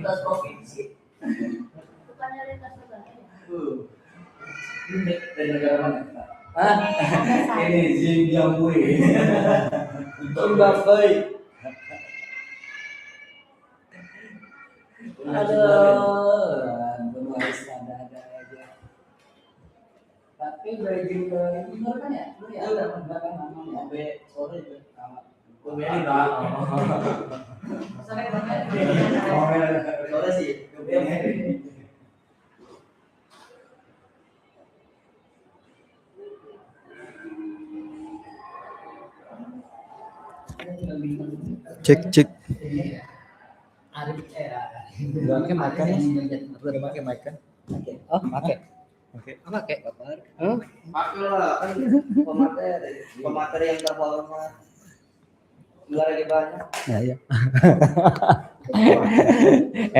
lintas provinsi. Bukannya lintas negara ya? Ini dari negara mana? Ini Zimbabwe. Zimbabwe. Aduh, harus ada aja. Tapi bridging ke timur kan ya? Lu ya udah belakang namanya. Sampai sore juga. Ini tak. Sampai sore sih. Cek. Udah pakai mic kan? Udah pakai mic kan? Oh, pakai. Pakai kabar. Pakai lah, kan pemateri yang terhormat. Luar lagi banyak. Ya.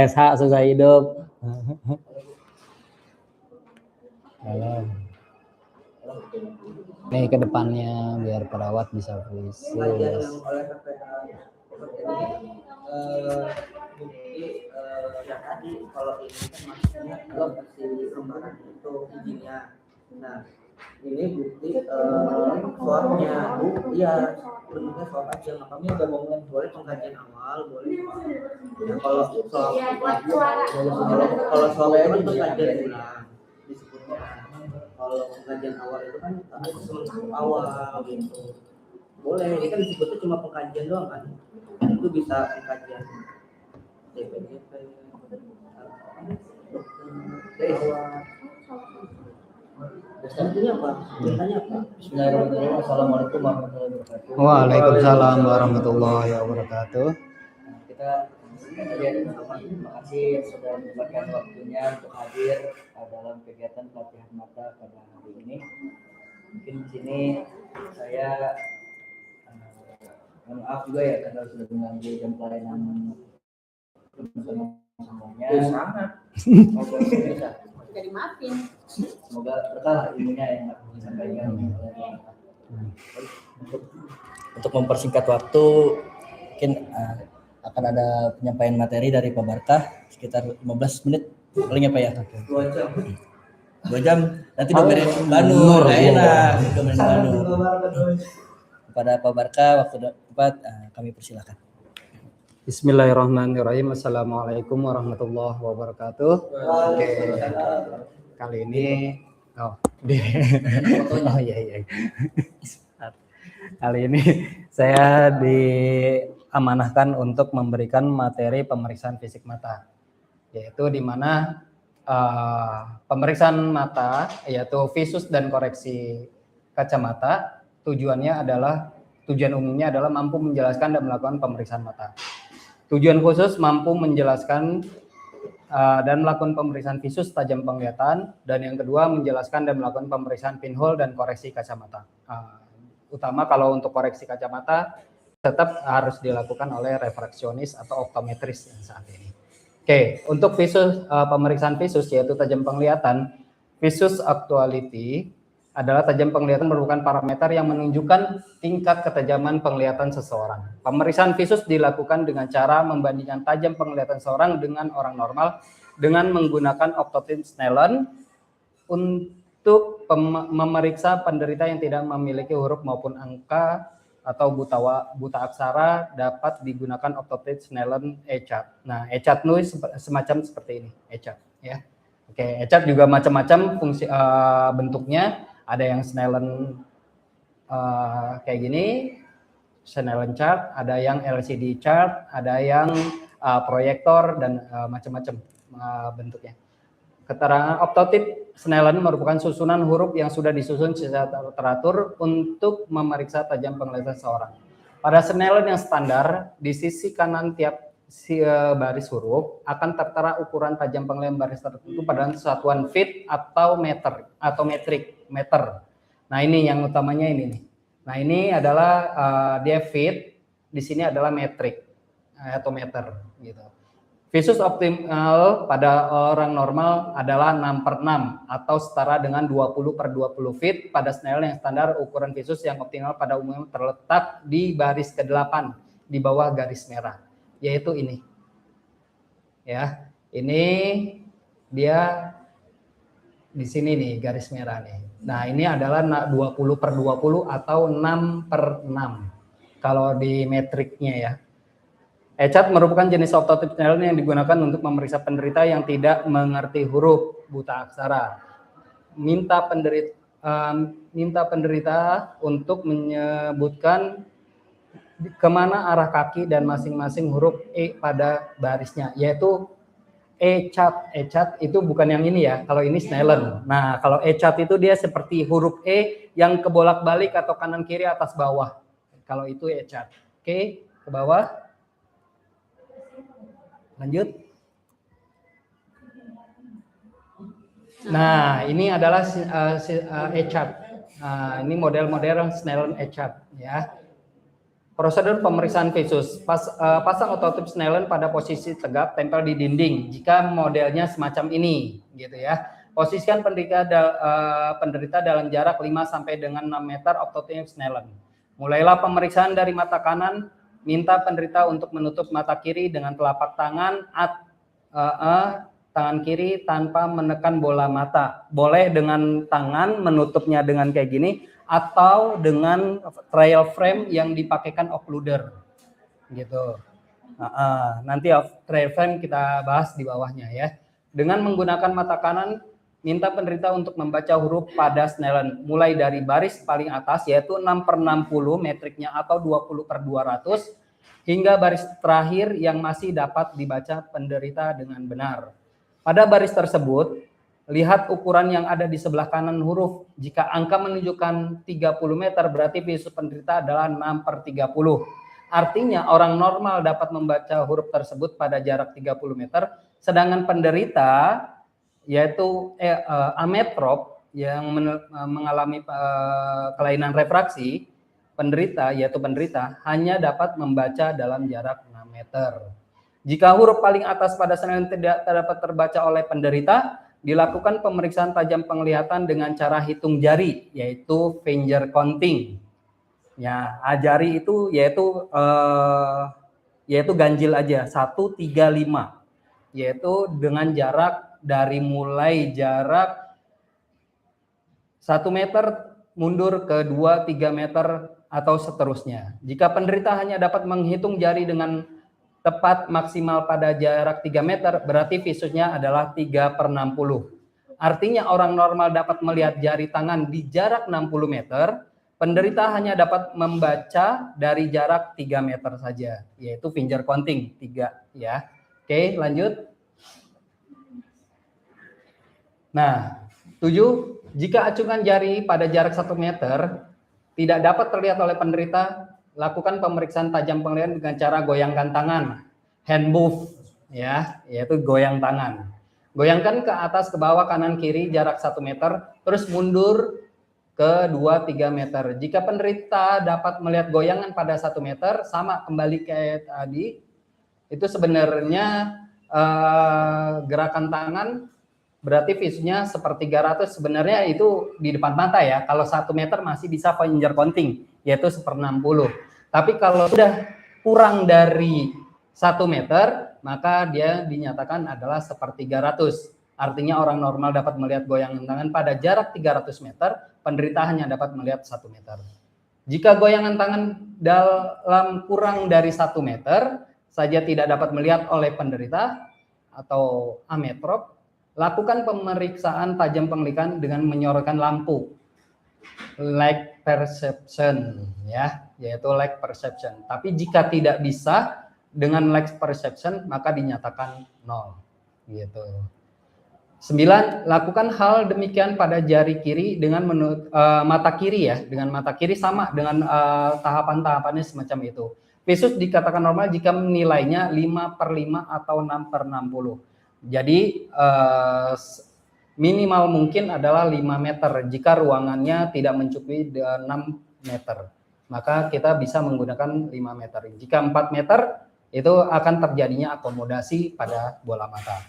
SH susah hidup. Halo. Nih ke depannya biar perawat bisa visual. Oleh bukti yang tadi kalau ini kan maksudnya kalau si lembaran itu izinnya. Nah ini bukti swabnya, iya bentuknya swab aja. Nah kami udah ngomongin boleh pengkajian awal, boleh. Nah kalau swab kalau swab itu kan pengkajian ulang disebutnya. Kalau pengkajian awal itu kan awal gitu. Boleh, ini kan disebutnya cuma pengkajian doang kan. Itu bisa pengkajian DPJP, Intinya apa? Perintahnya apa? Bismillahirrahmanirrahim. Assalamualaikum warahmatullahi wabarakatuh. Waalaikumsalam warahmatullahi wabarakatuh. Kita terima kasih sudah menyempatkan waktunya untuk hadir dalam kegiatan pelatihan mata pada hari ini. Mungkin di sini saya maaf juga ya karena sudah mengganggu jam pelayanan teman-teman semuanya. Sangat. Bisa. Jadi maafin. Semoga berkah ilmunya yang disampaikan. Untuk mempersingkat waktu, mungkin akan ada penyampaian materi dari Pak Barkah sekitar 15 menit paling apa ya? 2 jam. 2 jam. Nanti domerin Banu, enak. Domerin Banu. Kepada Pak Barkah waktu tepat kami persilakan. Bismillahirrahmanirrahim. Assalamualaikum warahmatullahi wabarakatuh. Oke. Kali ini iya. Kali ini saya diamanahkan untuk memberikan materi pemeriksaan fisik mata, yaitu di mana pemeriksaan mata yaitu visus dan koreksi kacamata tujuan umumnya adalah mampu menjelaskan dan melakukan pemeriksaan mata. Tujuan khusus mampu menjelaskan dan melakukan pemeriksaan visus tajam penglihatan, dan yang kedua menjelaskan dan melakukan pemeriksaan pinhole dan koreksi kacamata. Utama kalau untuk koreksi kacamata tetap harus dilakukan oleh refraksionis atau optometris yang saat ini. Oke, untuk visus pemeriksaan visus yaitu tajam penglihatan, visus actuality adalah tajam penglihatan merupakan parameter yang menunjukkan tingkat ketajaman penglihatan seseorang. Pemeriksaan visus dilakukan dengan cara membandingkan tajam penglihatan seseorang dengan orang normal dengan menggunakan optotin Snellen untuk memeriksa penderita yang tidak memiliki huruf maupun angka atau buta aksara dapat digunakan optotin Snellen e-chart. Nah, e-chart itu semacam seperti ini, e-chart ya. Oke, e-chart juga macam-macam fungsi bentuknya. Ada yang Snellen kayak gini, Snellen chart, ada yang LCD chart, ada yang proyektor dan macam-macam bentuknya. Keterangan optotit Snellen merupakan susunan huruf yang sudah disusun secara teratur untuk memeriksa tajam penglihatan seseorang. Pada Snellen yang standar, di sisi kanan tiap baris huruf akan tertera ukuran tajam penglihatan baris tertentu pada satuan feet atau meter atau meter. Nah ini yang utamanya ini nih. Nah ini adalah dia feet, di sini adalah metrik atau meter gitu. Visus optimal pada orang normal adalah 6/6 atau setara dengan 20/20 feet. Pada Snellen yang standar ukuran visus yang optimal pada umumnya terletak di baris ke-8 di bawah garis merah, yaitu ini. ya. Ini dia di sini nih garis merah nih. Nah, ini adalah 20/20 atau 6/6 kalau di metriknya ya. ECHAT merupakan jenis optotipe Snellen yang digunakan untuk memeriksa penderita yang tidak mengerti huruf buta aksara. Minta penderita untuk menyebutkan kemana arah kaki dan masing-masing huruf E pada barisnya, yaitu ECHAT. ECHAT itu bukan yang ini ya, kalau ini Snellen. Nah, kalau ECHAT itu dia seperti huruf E yang kebolak-balik atau kanan kiri atas bawah. Kalau itu ECHAT. Oke, ke bawah. Lanjut. Nah, ini adalah ECHAT. Ini model-model Snellen ECHAT ya. Prosedur pemeriksaan visus. Pasang ototip Snellen pada posisi tegap tempel di dinding jika modelnya semacam ini gitu ya. Posisikan penderita dalam jarak 5 sampai dengan 6 meter ototip Snellen. Mulailah pemeriksaan dari mata kanan. Minta penderita untuk menutup mata kiri dengan telapak tangan tangan kiri tanpa menekan bola mata. Boleh dengan tangan menutupnya dengan kayak gini atau dengan trial frame yang dipakaikan occluder gitu. Nanti trial frame kita bahas di bawahnya ya. Dengan menggunakan mata kanan, minta penderita untuk membaca huruf pada Snellen mulai dari baris paling atas yaitu 6/60 metriknya atau 20/200 hingga baris terakhir yang masih dapat dibaca penderita dengan benar. Pada baris tersebut, lihat ukuran yang ada di sebelah kanan huruf. Jika angka menunjukkan 30 meter, berarti visus penderita adalah 6/30. Artinya orang normal dapat membaca huruf tersebut pada jarak 30 meter, sedangkan penderita yaitu ametrop yang mengalami kelainan refraksi, penderita hanya dapat membaca dalam jarak 6 meter. Jika huruf paling atas pada Snellen tidak dapat terbaca oleh penderita, dilakukan pemeriksaan tajam penglihatan dengan cara hitung jari, yaitu finger counting. Ya, jari itu yaitu ganjil aja 1, 3, 5, yaitu dengan jarak dari mulai jarak 1 meter mundur ke 2, 3 meter atau seterusnya. Jika penderita hanya dapat menghitung jari dengan tepat maksimal pada jarak 3 meter, berarti visusnya adalah 3/60. Artinya orang normal dapat melihat jari tangan di jarak 60 meter, penderita hanya dapat membaca dari jarak 3 meter saja, yaitu finger counting 3 ya. Oke, lanjut. Nah, 7. Jika acungan jari pada jarak 1 meter tidak dapat terlihat oleh penderita, lakukan pemeriksaan tajam penglihatan dengan cara goyangkan tangan, hand move ya, yaitu goyang tangan. Goyangkan ke atas, ke bawah, kanan, kiri jarak 1 meter, terus mundur ke 2-3 meter. Jika penderita dapat melihat goyangan pada 1 meter, sama kembali kayak tadi, itu sebenarnya gerakan tangan berarti visusnya seperti 300, sebenarnya itu di depan mata ya. Kalau 1 meter masih bisa finger counting, yaitu 1/60. Tapi kalau sudah kurang dari 1 meter, maka dia dinyatakan adalah 1/300. Artinya orang normal dapat melihat goyangan tangan pada jarak 300 meter, penderita hanya dapat melihat 1 meter. Jika goyangan tangan dalam kurang dari 1 meter saja tidak dapat melihat oleh penderita atau ametrop, lakukan pemeriksaan tajam penglihatan dengan menyorotkan lampu. Light perception ya, yaitu light perception. Tapi jika tidak bisa dengan light perception, maka dinyatakan 0 gitu. 9. Lakukan hal demikian pada jari kiri dengan mata kiri ya, dengan mata kiri sama dengan tahapan-tahapannya semacam itu. Visus dikatakan normal jika nilainya 5/5 atau 6/60. Jadi minimal mungkin adalah 5 meter jika ruangannya tidak mencukupi 6 meter. Maka kita bisa menggunakan 5 meter. Jika 4 meter itu akan terjadinya akomodasi pada bola mata.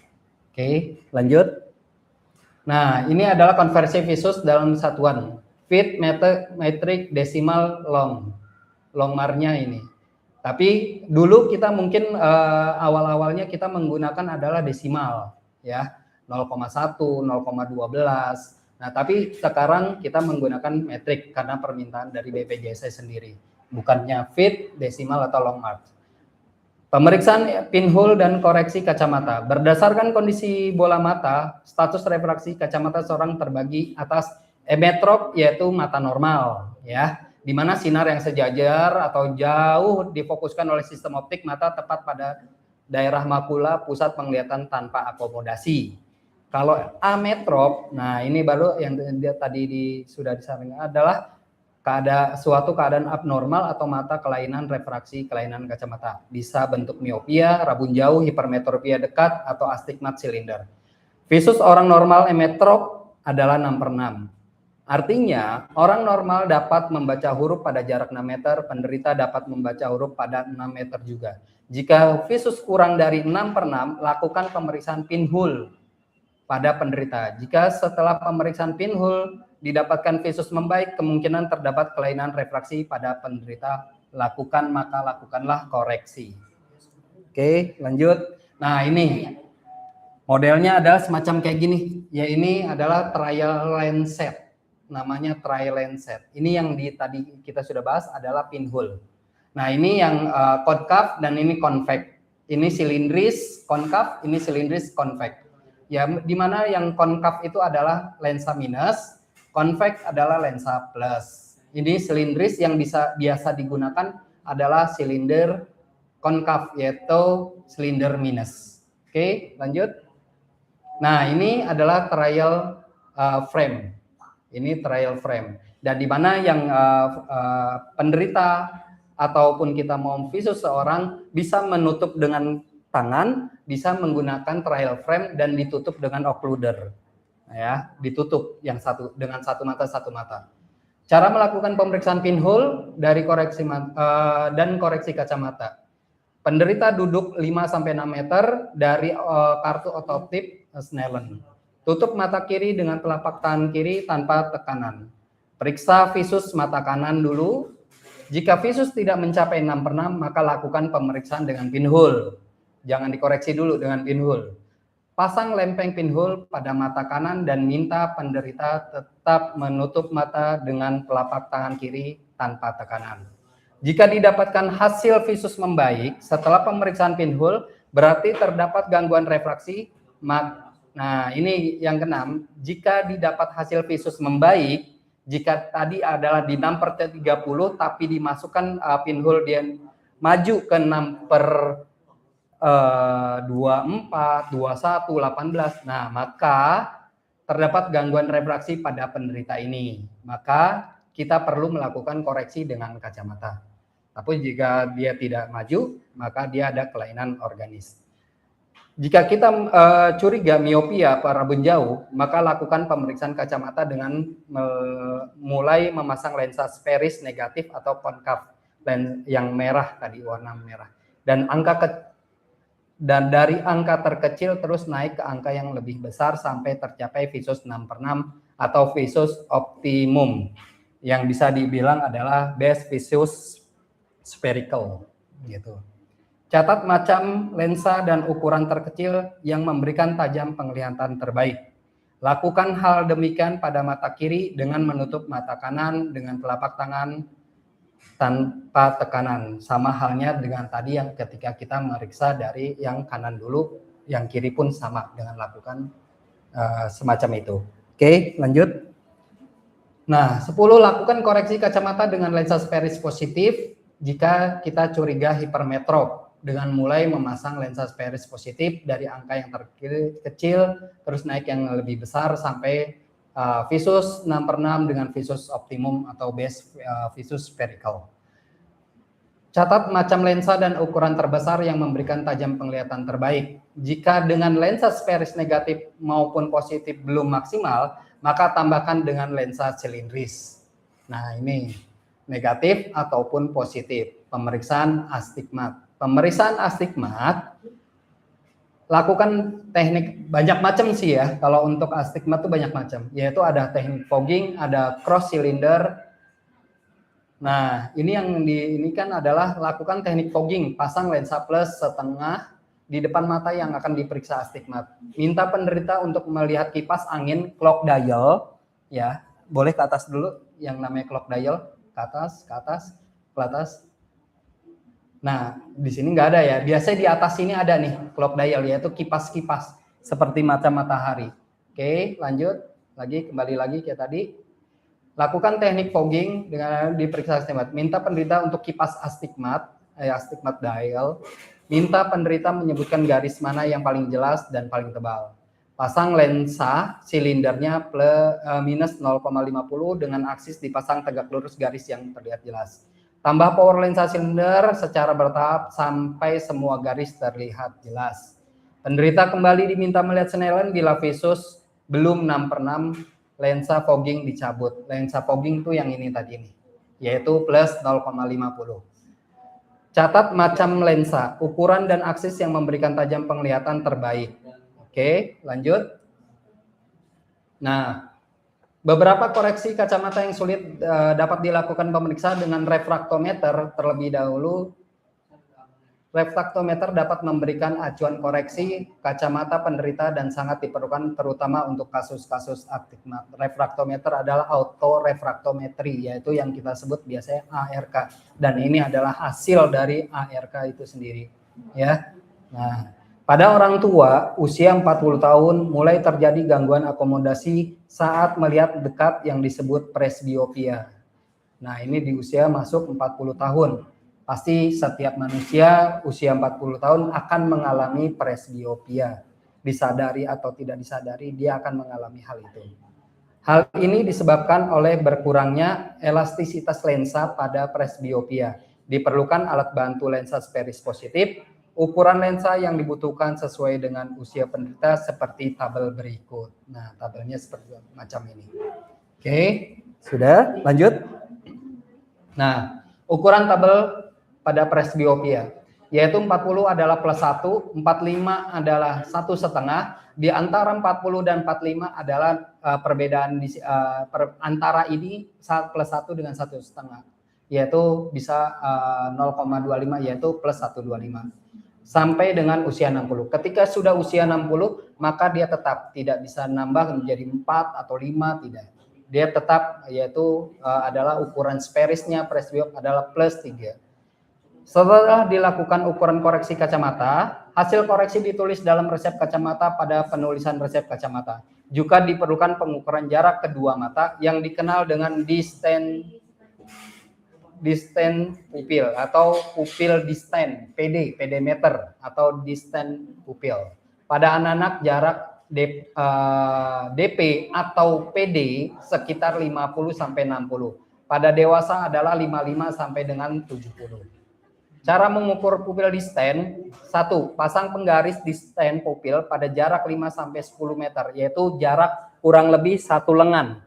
Oke, lanjut. Nah, ini adalah konversi visus dalam satuan. Feet, metric, decimal, long. Longmarnya ini. Tapi dulu kita mungkin awal-awalnya kita menggunakan adalah desimal ya, 0,1, 0,12. Nah, tapi sekarang kita menggunakan metrik karena permintaan dari BPJS sendiri, bukannya feet, desimal atau long march. Pemeriksaan pinhole dan koreksi kacamata. Berdasarkan kondisi bola mata, status refraksi kacamata seorang terbagi atas emetrop yaitu mata normal ya, di mana sinar yang sejajar atau jauh difokuskan oleh sistem optik mata tepat pada daerah makula pusat penglihatan tanpa akomodasi. Kalau ametrop, nah ini baru yang tadi sudah disampaikan adalah suatu keadaan abnormal atau mata kelainan refraksi kelainan kacamata. Bisa bentuk miopia, rabun jauh, hipermetropia dekat, atau astigmat silinder. Visus orang normal emetrop adalah 6/6. Artinya, orang normal dapat membaca huruf pada jarak 6 meter, penderita dapat membaca huruf pada 6 meter juga. Jika visus kurang dari 6/6, lakukan pemeriksaan pinhole pada penderita. Jika setelah pemeriksaan pinhole didapatkan visus membaik, kemungkinan terdapat kelainan refraksi pada penderita, maka lakukanlah koreksi. Oke, lanjut. Nah, ini modelnya adalah semacam kayak gini. Ya, ini adalah trial lens set. Namanya trial lens set. Ini yang tadi kita sudah bahas adalah pinhole. Nah, ini yang konkav dan ini konveks. Ini silindris konkav, ini silindris konveks. Ya, di mana yang konkav itu adalah lensa minus, konveks adalah lensa plus. Ini silindris yang biasa digunakan adalah silinder konkav, yaitu silinder minus. Oke, lanjut. Nah, ini adalah trial frame. Ini trial frame. Dan di mana yang penderita ataupun kita mau visus seorang bisa menutup dengan tangan, bisa menggunakan trial frame dan ditutup dengan occluder. Ya, ditutup yang satu dengan satu mata. Cara melakukan pemeriksaan pinhole dari koreksi dan koreksi kacamata. Penderita duduk 5-6 meter dari kartu otoptik Snellen. Tutup mata kiri dengan telapak tangan kiri tanpa tekanan. Periksa visus mata kanan dulu. Jika visus tidak mencapai 6/6, maka lakukan pemeriksaan dengan pinhole. Jangan dikoreksi dulu dengan pinhole. Pasang lempeng pinhole pada mata kanan dan minta penderita tetap menutup mata dengan telapak tangan kiri tanpa tekanan. Jika didapatkan hasil visus membaik setelah pemeriksaan pinhole, berarti terdapat gangguan refraksi. Nah, ini yang keenam. Jika didapat hasil visus membaik, jika tadi adalah di 6/30 tapi dimasukkan pinhole dia maju ke 6/24, 21, 18. Nah, maka terdapat gangguan refraksi pada penderita ini. Maka kita perlu melakukan koreksi dengan kacamata. Tapi jika dia tidak maju, maka dia ada kelainan organis. Jika kita curiga miopia atau rabun jauh, maka lakukan pemeriksaan kacamata dengan mulai memasang lensa sferis negatif atau konkav yang merah tadi, warna merah. Dan dari angka terkecil terus naik ke angka yang lebih besar sampai tercapai visus 6/6 atau visus optimum, yang bisa dibilang adalah best visus spherical gitu. Catat macam lensa dan ukuran terkecil yang memberikan tajam penglihatan terbaik. Lakukan hal demikian pada mata kiri dengan menutup mata kanan dengan telapak tangan tanpa tekanan. Sama halnya dengan tadi yang ketika kita meriksa dari yang kanan dulu, yang kiri pun sama dengan lakukan semacam itu. Oke, lanjut. Nah, 10, lakukan koreksi kacamata dengan lensa sferis positif jika kita curiga hipermetrop, dengan mulai memasang lensa sferis positif dari angka yang terkecil terus naik yang lebih besar sampai visus 6/6 dengan visus optimum atau best visus spherical. Catat macam lensa dan ukuran terbesar yang memberikan tajam penglihatan terbaik. Jika dengan lensa sferis negatif maupun positif belum maksimal, maka tambahkan dengan lensa silindris. Nah, ini negatif ataupun positif. Pemeriksaan astigmat. Pemeriksaan astigmat, lakukan teknik banyak macam sih ya. Kalau untuk astigmat itu banyak macam, yaitu ada teknik fogging, ada cross cylinder. Nah, ini kan adalah lakukan teknik fogging, pasang lensa plus setengah di depan mata yang akan diperiksa astigmat. Minta penderita untuk melihat kipas angin clock dial, ya. Boleh ke atas dulu yang namanya clock dial, ke atas, ke atas, ke atas. Nah, di sini nggak ada ya. Biasanya di atas sini ada nih clock dial, yaitu kipas-kipas seperti mata matahari. Oke, lanjut lagi, kembali lagi kayak tadi. Lakukan teknik fogging dengan diperiksa astigmat. Minta penderita untuk kipas astigmat, astigmat dial. Minta penderita menyebutkan garis mana yang paling jelas dan paling tebal. Pasang lensa silindernya minus 0,50 dengan aksis dipasang tegak lurus garis yang terlihat jelas. Tambah power lensa silinder secara bertahap sampai semua garis terlihat jelas. Penderita kembali diminta melihat Snellen bila visus belum 6/6. Lensa fogging dicabut. Lensa fogging itu yang ini tadi nih, yaitu plus 0,50. Catat macam lensa, ukuran dan aksis yang memberikan tajam penglihatan terbaik. Oke, lanjut. Nah, beberapa koreksi kacamata yang sulit dapat dilakukan pemeriksa dengan refraktometer terlebih dahulu. Refraktometer dapat memberikan acuan koreksi kacamata penderita dan sangat diperlukan terutama untuk kasus-kasus astigmat. Refraktometer adalah autorefraktometri, yaitu yang kita sebut biasanya ARK. Dan ini adalah hasil dari ARK itu sendiri. Ya. Nah, pada orang tua usia 40 tahun mulai terjadi gangguan akomodasi saat melihat dekat yang disebut presbiopia. Nah, ini di usia masuk 40 tahun. Pasti setiap manusia usia 40 tahun akan mengalami presbiopia. Disadari atau tidak disadari, dia akan mengalami hal itu. Hal ini disebabkan oleh berkurangnya elastisitas lensa pada presbiopia. Diperlukan alat bantu lensa speris positif. Ukuran lensa yang dibutuhkan sesuai dengan usia penderita seperti tabel berikut. Nah, tabelnya seperti macam ini. Oke, sudah lanjut. Nah, ukuran tabel pada presbiopia, yaitu 40 adalah plus 1, 45 adalah 1,5, di antara 40 dan 45 adalah perbedaan antara ini plus 1 dengan 1,5, yaitu bisa 0,25 yaitu plus 125. Sampai dengan usia 60. Ketika sudah usia 60, maka dia tetap tidak bisa nambah menjadi 4 atau 5, tidak. Dia tetap yaitu adalah ukuran sperisnya presbiop adalah plus 3. Setelah dilakukan ukuran koreksi kacamata, hasil koreksi ditulis dalam resep kacamata pada penulisan resep kacamata. Juga diperlukan pengukuran jarak kedua mata yang dikenal dengan distance pupil atau pupil distance, PD meter atau distance pupil. Pada anak-anak jarak DP atau PD sekitar 50 sampai 60. Pada dewasa adalah 55 sampai dengan 70. Cara mengukur pupil distance, 1. Pasang penggaris distance pupil pada jarak 5 sampai 10 meter, yaitu jarak kurang lebih 1 lengan.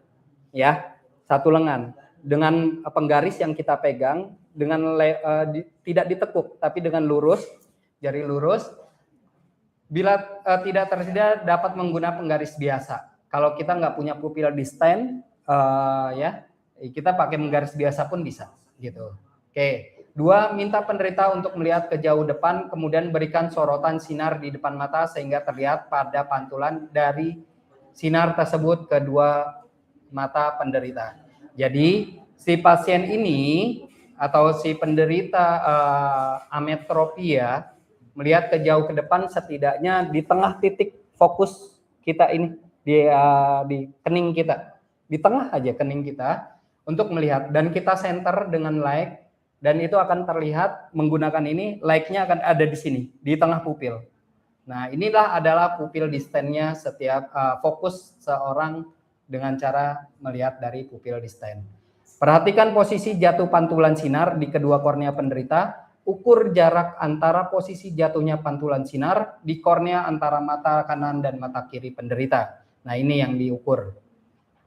Ya, 1 lengan. Dengan penggaris yang kita pegang, dengan tidak ditekuk, tapi dengan lurus, jari lurus. Bila tidak tersedia, dapat menggunakan penggaris biasa. Kalau kita nggak punya pupil distance, ya, kita pakai penggaris biasa pun bisa, gitu. Oke. 2, minta penderita untuk melihat ke jauh depan, kemudian berikan sorotan sinar di depan mata sehingga terlihat pada pantulan dari sinar tersebut kedua mata penderita. Jadi si pasien ini atau si penderita ametropia melihat ke jauh ke depan setidaknya di tengah titik fokus kita ini di kening kita, di tengah aja kening kita untuk melihat, dan kita center dengan light. Dan itu akan terlihat menggunakan ini, like-nya akan ada di sini, di tengah pupil. Nah, inilah adalah pupil distance-nya setiap fokus seorang dengan cara melihat dari pupil distance. Perhatikan posisi jatuh pantulan sinar di kedua kornea penderita. Ukur jarak antara posisi jatuhnya pantulan sinar di kornea antara mata kanan dan mata kiri penderita. Nah, ini yang diukur.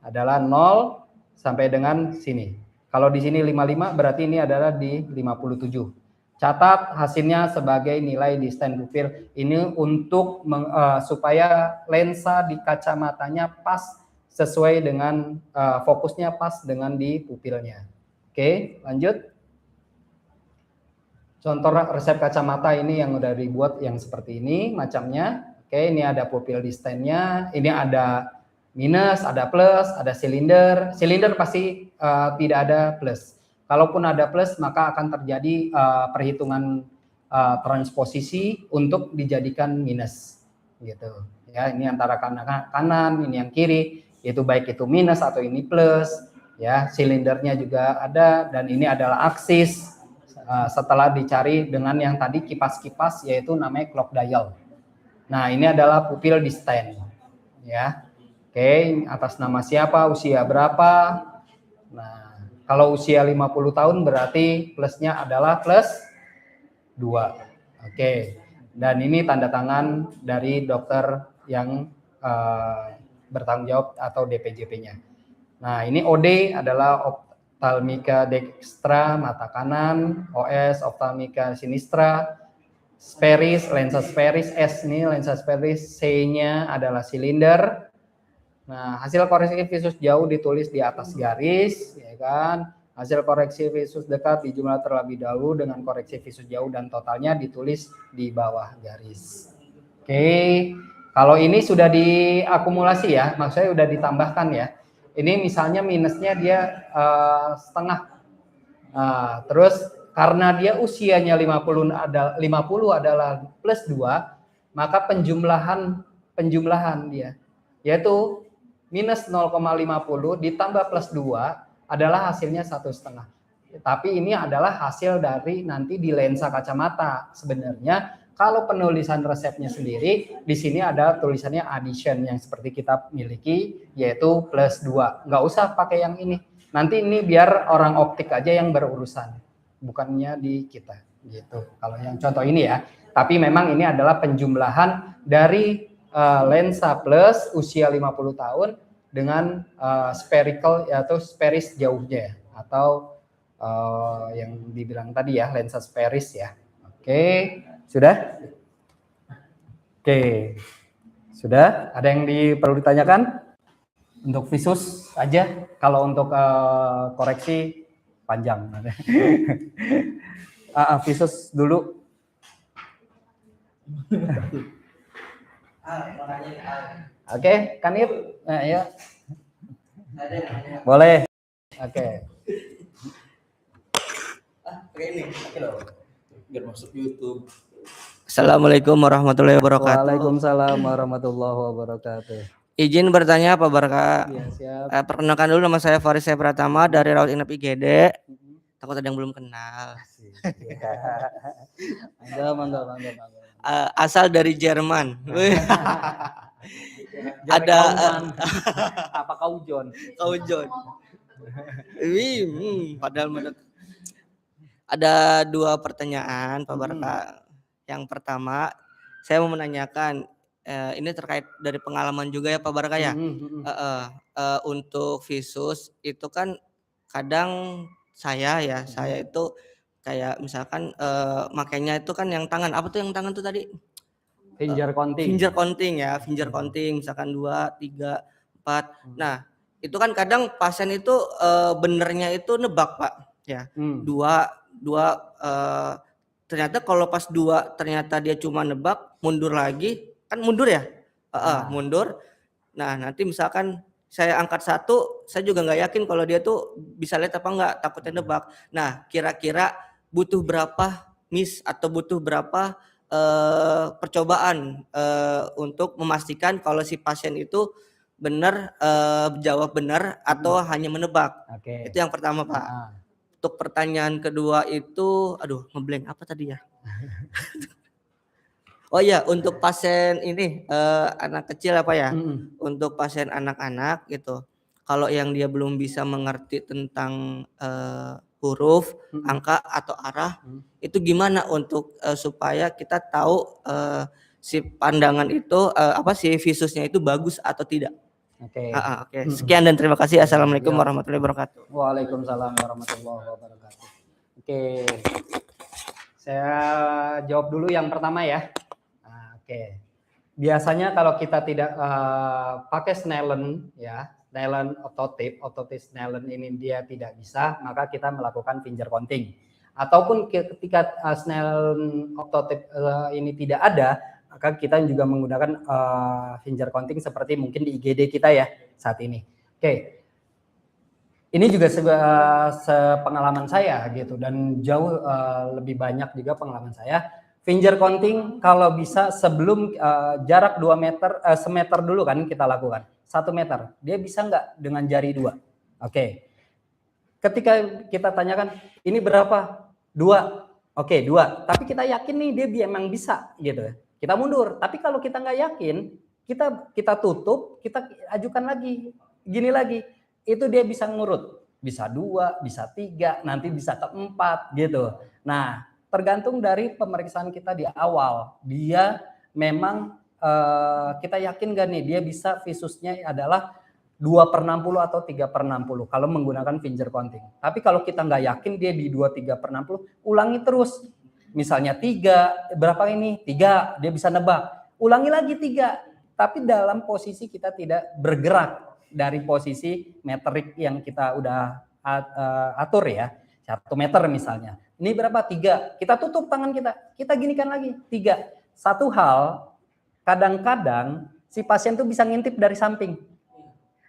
Adalah 0 sampai dengan sini. Kalau di sini 55 berarti ini adalah di 57. Catat hasilnya sebagai nilai distance pupil. Ini untuk supaya lensa di kacamatanya pas sesuai dengan fokusnya pas dengan di pupilnya. Oke, lanjut. Contoh resep kacamata ini yang udah dibuat yang seperti ini macamnya. Oke, ini ada pupil distennya, ini ada minus, ada plus, ada silinder. Silinder pasti tidak ada plus. Kalaupun ada plus, maka akan terjadi perhitungan transposisi untuk dijadikan minus, gitu. Ya, ini antara kanan, ini yang kiri. Itu baik itu minus atau ini plus. Ya, silindernya juga ada dan ini adalah aksis. Setelah dicari dengan yang tadi kipas-kipas yaitu namanya clock dial. Nah, ini adalah pupil disten. Ya. Oke, atas nama siapa, usia berapa. Nah, kalau usia 50 tahun berarti plusnya adalah plus 2. Oke. Dan ini tanda tangan dari dokter yang bertanggung jawab atau DPJP-nya. Nah, ini OD adalah ophthalmica dextra mata kanan, OS ophthalmica sinistra, spheris lensa spheris, S ini lensa spheris, C-nya adalah silinder. Nah, hasil koreksi visus jauh ditulis di atas garis, ya kan? Hasil koreksi visus dekat dijumlah terlebih dahulu dengan koreksi visus jauh dan totalnya ditulis di bawah garis. Oke, kalau ini sudah diakumulasi ya, maksudnya sudah ditambahkan ya. Ini misalnya minusnya dia setengah. Terus karena dia usianya 50 adalah plus 2, maka penjumlahan dia yaitu minus 0,50 ditambah plus 2 adalah hasilnya 1,5. Tapi ini adalah hasil dari nanti di lensa kacamata. Sebenarnya kalau penulisan resepnya sendiri, di sini ada tulisannya addition yang seperti kita miliki, yaitu plus 2. Nggak usah pakai yang ini. Nanti ini biar orang optik aja yang berurusan, bukannya di kita. Gitu. Kalau yang contoh ini ya. Tapi memang ini adalah penjumlahan dari lensa plus usia 50 tahun dengan spherical atau spheris jauhnya. Atau yang dibilang tadi ya, lensa spheris ya. Oke. Sudah? Oke. Sudah? Ada yang perlu ditanyakan? Untuk visus aja. Kalau untuk koreksi panjang. Visus dulu. Oke, Kanip. Nah, ya. Boleh. Oke. Ini, oke loh. Biar masuk YouTube. Assalamualaikum warahmatullahi wabarakatuh. Waalaikumsalam warahmatullahi wabarakatuh. Izin bertanya Pak Barka. Ya, siap. Perkenalkan dulu, nama saya Faris Saya Pratama dari Rawat Inap IGD. Takut ada yang belum kenal. Mangga. Asal dari Jerman. Ada apa Kaujon? Kaujon. Padahal ada 2 pertanyaan Pak Barka. Yang pertama, saya mau menanyakan, ini terkait dari pengalaman juga ya Pak Barka ya. Untuk visus itu kan kadang saya itu kayak misalkan makainya itu kan yang tangan, apa tuh yang tangan tuh tadi? Finger counting. Finger counting misalkan 2, 3, 4. Nah, itu kan kadang pasien itu benernya itu nebak Pak ya. 2 ternyata kalau pas 2 ternyata dia cuma nebak, mundur lagi, kan mundur ya? Mundur. Nah, nanti misalkan saya angkat 1, saya juga nggak yakin kalau dia tuh bisa lihat apa enggak, takutnya nebak. Nah, kira-kira butuh berapa miss atau butuh berapa percobaan untuk memastikan kalau si pasien itu benar jawab benar atau hanya menebak. Oke. Itu yang pertama Pak. Untuk pertanyaan kedua itu, ngeblank apa tadi ya? Oh iya, untuk pasien ini anak kecil apa ya? Untuk pasien anak-anak gitu. Kalau yang dia belum bisa mengerti tentang huruf, angka atau arah, itu gimana untuk supaya kita tahu si pandangan itu si visusnya itu bagus atau tidak? Oke. Sekian dan terima kasih. Assalamualaikum warahmatullahi wabarakatuh. Waalaikumsalam warahmatullahi wabarakatuh. Oke. Saya jawab dulu yang pertama ya. Oke. Biasanya kalau kita tidak pakai Snellen ya, Snellen ototis Snellen ini dia tidak bisa, maka kita melakukan finger counting. Ataupun ketika Snellen ototip ini tidak ada, maka kita juga menggunakan finger counting seperti mungkin di IGD kita ya saat ini. Oke. Ini juga sepengalaman saya gitu, dan jauh lebih banyak juga pengalaman saya. Finger counting kalau bisa sebelum jarak 2 meter, semeter dulu kan kita lakukan. 1 meter, dia bisa nggak dengan jari 2? Oke. Ketika kita tanyakan, ini berapa? 2. Oke, 2. Tapi kita yakin nih dia memang bisa gitu. Kita mundur. Tapi kalau kita nggak yakin, kita tutup, kita ajukan lagi. Gini lagi. Itu dia bisa ngurut, bisa 2, bisa 3, nanti bisa ke 4 gitu. Nah, tergantung dari pemeriksaan kita di awal. Dia memang kita yakin gak nih dia bisa visusnya adalah 2/60 atau 3/60 kalau menggunakan finger counting. Tapi kalau kita nggak yakin dia di 2, 3/60, ulangi terus. Misalnya 3, berapa ini? 3, dia bisa nebak. Ulangi lagi 3, tapi dalam posisi kita tidak bergerak dari posisi metrik yang kita udah atur ya, 1 meter misalnya. Ini berapa? 3. Kita tutup tangan kita ginikan lagi 3. Satu hal, kadang-kadang si pasien tuh bisa ngintip dari samping.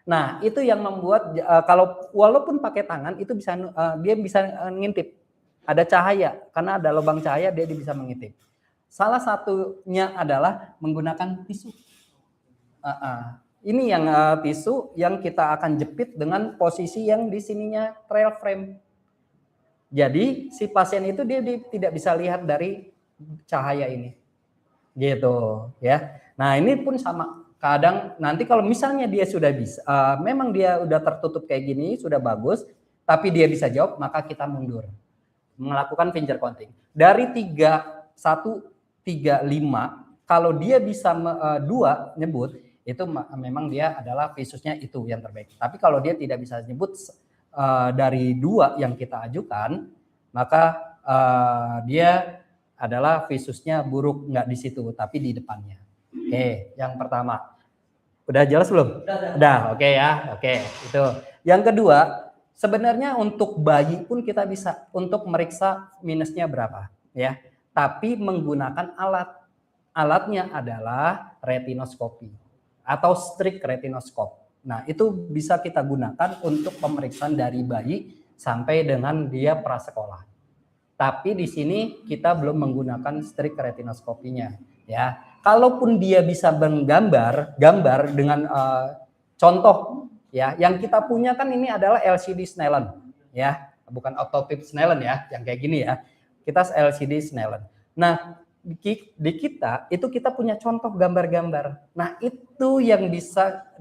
Nah itu yang membuat kalau walaupun pakai tangan itu bisa dia bisa ngintip. Ada cahaya, karena ada lubang cahaya dia bisa mengintip. Salah satunya adalah menggunakan tisu. Ini yang tisu yang kita akan jepit dengan posisi yang di sininya trail frame. Jadi si pasien itu dia tidak bisa lihat dari cahaya ini. Gitu ya. Nah, ini pun sama. Kadang nanti kalau misalnya dia sudah bisa memang dia udah tertutup kayak gini, sudah bagus, tapi dia bisa jawab, maka kita mundur. Melakukan finger counting. Dari 3, 1, 3, 5, kalau dia bisa 2 nyebut, itu memang dia adalah visusnya itu yang terbaik. Tapi kalau dia tidak bisa nyebut dari 2 yang kita ajukan, maka dia adalah visusnya buruk, nggak di situ, tapi di depannya. Oke, yang pertama. Udah jelas belum? Udah, oke ya. Oke, itu. Yang kedua, sebenarnya untuk bayi pun kita bisa untuk meriksa minusnya berapa, ya. Tapi menggunakan alat. Alatnya adalah retinoskopi atau strict retinoskop. Nah, itu bisa kita gunakan untuk pemeriksaan dari bayi sampai dengan dia prasekolah. Tapi di sini kita belum menggunakan strict retinoskopinya, ya. Kalaupun dia bisa gambar dengan contoh, ya, yang kita punya kan ini adalah LCD Snellen, ya, bukan ototip Snellen ya, yang kayak gini ya. Kita LCD Snellen. Nah, di kita itu kita punya contoh gambar-gambar. Nah, itu yang bisa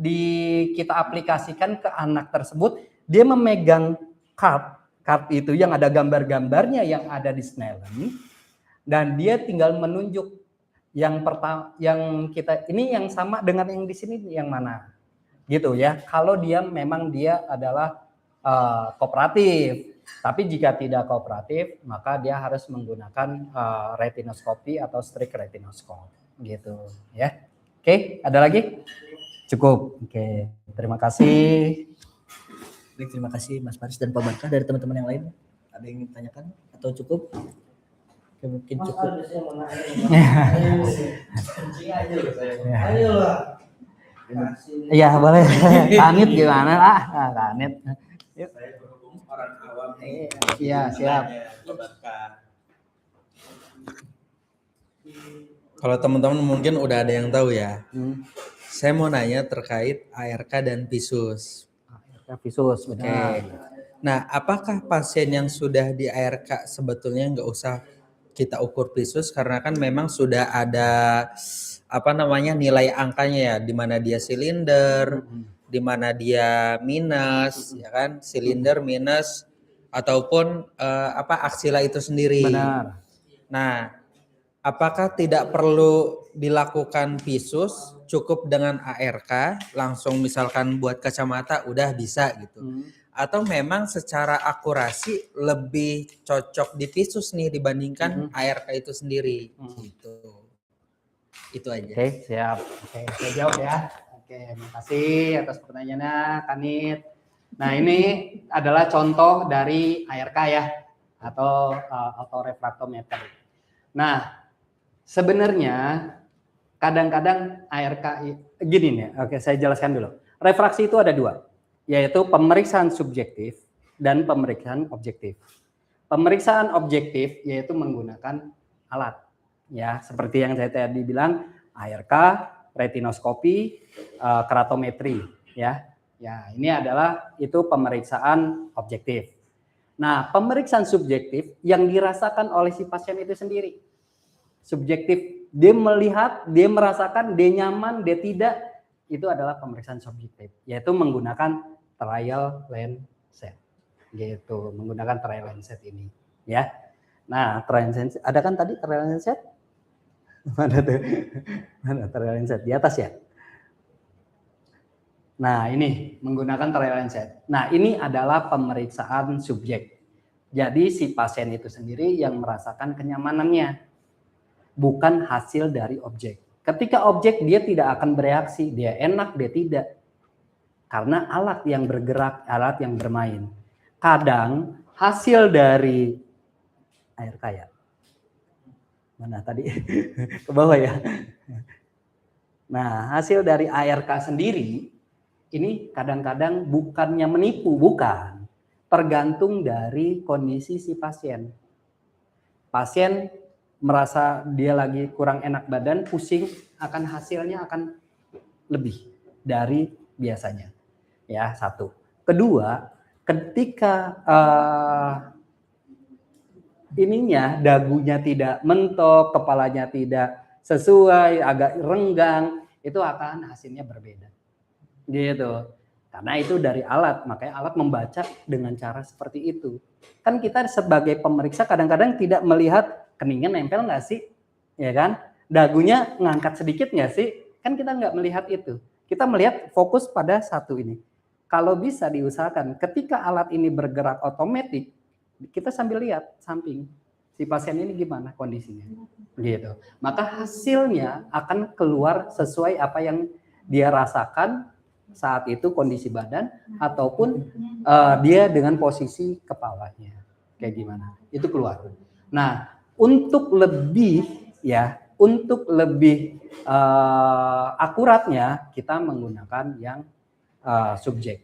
kita aplikasikan ke anak tersebut. Dia memegang card itu yang ada gambar-gambarnya yang ada di Snellen, dan dia tinggal menunjuk yang pertama, yang kita ini yang sama dengan yang di sini yang mana, gitu ya. Kalau dia memang dia adalah kooperatif. Tapi jika tidak kooperatif, maka dia harus menggunakan retinoskopi atau strict retinoskop, gitu ya. Oke, ada lagi? Cukup. Oke, terima kasih. Baik, terima kasih Mas Faris dan Pak Barkah. Dari teman-teman yang lain, ada yang ingin ditanyakan atau cukup? Oke, mungkin cukup. Iya, boleh. Kanit gimana lah? Kanit. Orang awam nih. Iya, siap. Kalau teman-teman mungkin udah ada yang tahu ya. Saya mau nanya terkait ARK dan visus. ARK visus, Oke. benar. Nah, apakah pasien yang sudah di ARK sebetulnya nggak usah kita ukur visus karena kan memang sudah ada nilai angkanya ya, di mana dia silinder, di mana dia minus, ya kan, silinder minus ataupun aksila itu sendiri. Benar. Nah, apakah tidak perlu dilakukan visus, cukup dengan ARK, langsung misalkan buat kacamata udah bisa gitu. Atau memang secara akurasi lebih cocok di visus nih dibandingkan ARK itu sendiri gitu. Itu aja. Oke, siap. Oke, saya jawab ya. Oke, makasih atas pertanyaannya, Kanit. Nah, ini adalah contoh dari ARK ya, atau autorefraktometer. Nah, sebenarnya kadang-kadang ARK gini nih, oke saya jelaskan dulu. Refraksi itu ada dua, yaitu pemeriksaan subjektif dan pemeriksaan objektif. Pemeriksaan objektif yaitu menggunakan alat, ya seperti yang saya tadi bilang, ARK, retinoskopi, keratometri, ya. Ya, ini adalah itu pemeriksaan objektif. Nah, pemeriksaan subjektif yang dirasakan oleh si pasien itu sendiri. Subjektif, dia melihat, dia merasakan, dia nyaman, dia tidak, itu adalah pemeriksaan subjektif, yaitu menggunakan trial lens set. Gitu, menggunakan trial lens set ini, ya. Nah, trial lens set, ada kan tadi trial lens set? Mana tuh? Mana trial lens set? Di atas ya? Nah, ini menggunakan trial lens set. Nah, ini adalah pemeriksaan subjek. Jadi si pasien itu sendiri yang merasakan kenyamanannya, bukan hasil dari objek. Ketika objek dia tidak akan bereaksi, dia enak, dia tidak. Karena alat yang bergerak, alat yang bermain. Kadang hasil dari ARK ya. Mana tadi? Ke bawah ya. Nah, hasil dari ARK sendiri ini kadang-kadang bukannya menipu, bukan. Tergantung dari kondisi si pasien. Pasien merasa dia lagi kurang enak badan, pusing, akan hasilnya akan lebih dari biasanya. Ya, satu. Kedua, ketika dagunya tidak mentok, kepalanya tidak sesuai, agak renggang, itu akan hasilnya berbeda. Gitu. Karena itu dari alat, makanya alat membaca dengan cara seperti itu. Kan kita sebagai pemeriksa kadang-kadang tidak melihat keningnya nempel nggak sih, ya kan? Dagunya ngangkat sedikit nggak sih? Kan kita nggak melihat itu. Kita melihat fokus pada satu ini. Kalau bisa diusahakan, ketika alat ini bergerak otomatis, kita sambil lihat samping si pasien ini gimana kondisinya, gitu. Maka hasilnya akan keluar sesuai apa yang dia rasakan saat itu kondisi badan ataupun dia dengan posisi kepalanya kayak gimana itu keluar. Nah, untuk lebih akuratnya kita menggunakan yang subjek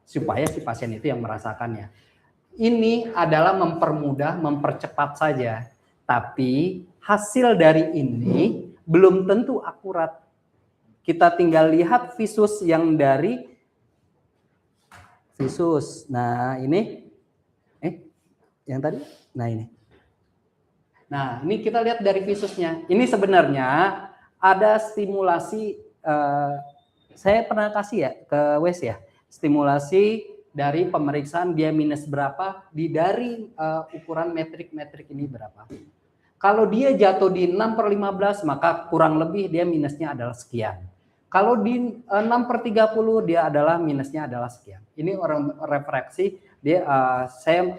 supaya si pasien itu yang merasakannya. Ini adalah mempermudah, mempercepat saja, tapi hasil dari ini belum tentu akurat. Kita tinggal lihat visus yang dari visus. Nah, ini yang tadi. Nah, ini. Nah, ini kita lihat dari visusnya. Ini sebenarnya ada stimulasi saya pernah kasih ya ke Wes ya. Stimulasi dari pemeriksaan dia minus berapa dari ukuran metrik ini berapa. Kalau dia jatuh di 6/15 maka kurang lebih dia minusnya adalah sekian. Kalau di 6/30 dia adalah minusnya adalah sekian. Ini orang refraksi dia saya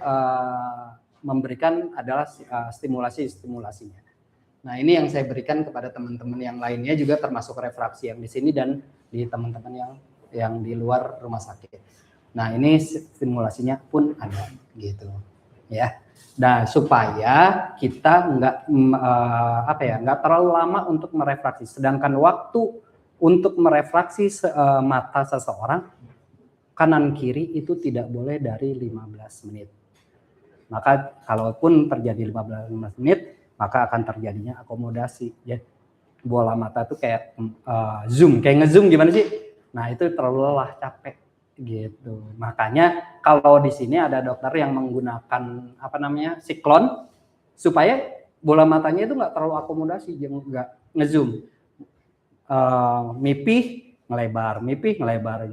memberikan adalah stimulasinya. Nah, ini yang saya berikan kepada teman-teman yang lainnya juga termasuk refraksi yang di sini dan di teman-teman yang di luar rumah sakit. Nah, ini stimulasinya pun ada gitu ya. Nah, supaya kita nggak terlalu lama untuk merefraksi. Sedangkan waktu untuk merefraksi mata seseorang kanan kiri itu tidak boleh dari 15 menit. Maka kalaupun terjadi 15 menit, maka akan terjadinya akomodasi. Ya. Bola mata itu kayak zoom, kayak ngezoom gimana sih? Nah, itu terlalu lelah, capek gitu. Makanya kalau di sini ada dokter yang menggunakan siklon supaya bola matanya itu nggak terlalu akomodasi, nggak ngezoom. Mipih ngelebar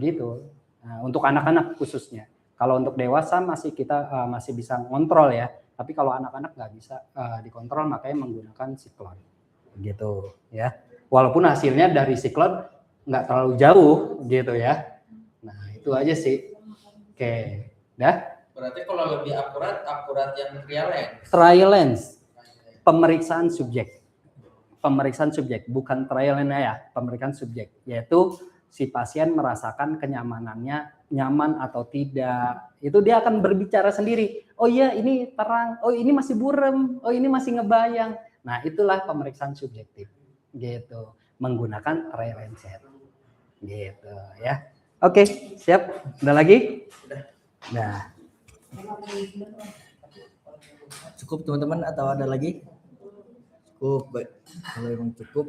gitu. Nah, untuk anak-anak khususnya. Kalau untuk dewasa kita masih bisa ngontrol ya. Tapi kalau anak-anak nggak bisa dikontrol, makanya menggunakan siklon gitu ya. Walaupun hasilnya dari siklon nggak terlalu jauh gitu ya. Nah, itu aja sih. Oke, dah. Berarti kalau lebih akurat yang trial lens. Pemeriksaan subjek, bukan trial lens ya, pemeriksaan subjek, yaitu si pasien merasakan kenyamanannya, nyaman atau tidak. Itu dia akan berbicara sendiri. Oh iya, ini terang. Oh ini masih buram. Oh ini masih ngebayang. Nah, itulah pemeriksaan subjektif. Gitu. Menggunakan ray lenset. Gitu ya. Oke, siap. Udah lagi? Nah. Cukup teman-teman atau ada lagi? Cukup. Baik. Kalau memang cukup,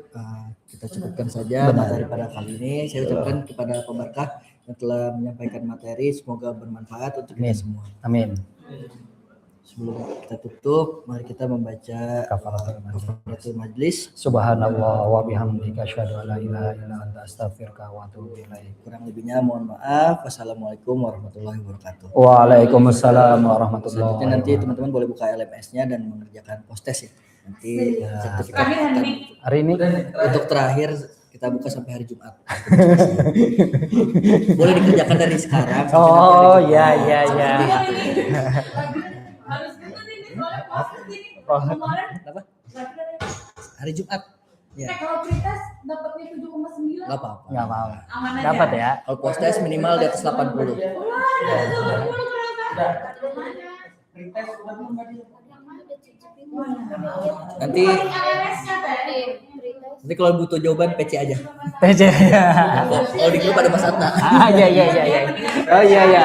kita cukupkan saja materi pada kali ini. Saya ucapkan kepada Pak Barkah yang telah menyampaikan materi, semoga bermanfaat untuk kita semua. Amin. Sebelum kita tutup, mari kita membaca kafaratul majlis. Subhanallah wa bihamdika asyhadu an la ilaha illa anta astaghfiruka wa atubu ilaik. Kurang lebihnya mohon maaf. Wassalamualaikum warahmatullahi wabarakatuh. Waalaikumsalam warahmatullahi Selanjutnya nanti wabarakatuh. teman-teman boleh buka LMS-nya dan mengerjakan post test ya. Nanti sertifikat Hari ini untuk terakhir kita buka sampai hari Jumat. Boleh dikerjakan dari sekarang. sampai nanti oh hari Jumat. ya ya ya. Harus gitu ini soalnya proses ini Oh. kemarin Apa? lagi dari Hari Jumat. Ya, kalau pretest dapatnya 7,9 nggak apa-apa. Nggak mau. aman aja. Dapat ya. Kalau post test minimal di atas 80. Nanti kalau butuh jawaban PC aja. TC ya. Kalau di grup ada Mas Atna. Ah ya ya ya ya. Oh iya ya.